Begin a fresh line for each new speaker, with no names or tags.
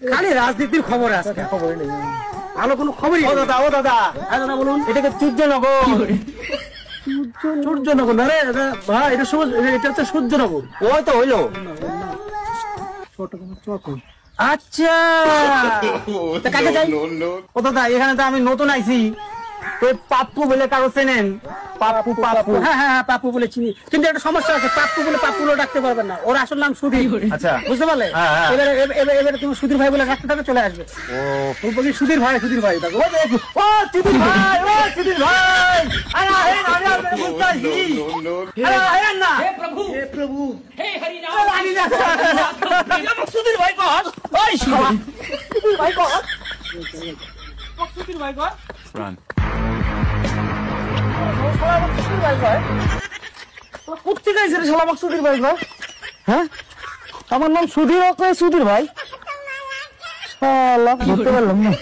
খালি রাজনীতির খবর আজকে খবর নেই ভালো কোনো খবরই
ও দাদা
হ্যাঁ দাদা বলুন
এটাকে সূর্যনগর
সূর্যনগর না রে ভাই এটা এটা হচ্ছে সূর্যনগর
ওই তো হইলো
আচ্ছা
তা কাকে যাই ও দাদা এখানে তো আমি নতুন আইছি ওই পাপ্পু বলে কারো চেনেন পাপ্পু পাপ্পু
হ্যাঁ হ্যাঁ হ্যাঁ পাপ্পু বলে চিনি কিন্তু একটা সমস্যা আছে পাপ্পু বলে পাপ্পুলো ডাকতে পারবেন না ওর আসল নাম সুধীর
আচ্ছা
বুঝতে পারলে
হ্যাঁ, হ্যাঁ।
এবারে তুমি সুধীর ভাই বলে ডাকতে থাকো চলে আসবে ও বলি সুধীর ভাই দেখো
ও সুধীর ভাই আরে আরে আমি আপনাকে বুঝতে পারছি আরে আরে না
হে প্রভু
আরে না সুধীর ভাই কর ওই শিবা সুধীর ভাই কর সুধীর ভাই কর
কোথেকে গাইছে রে শালা আমাকে সুধীর ভাই কর হ্যাঁ আমার নাম সুধীর সুধীর ভাই শালা বুঝতে পারলাম না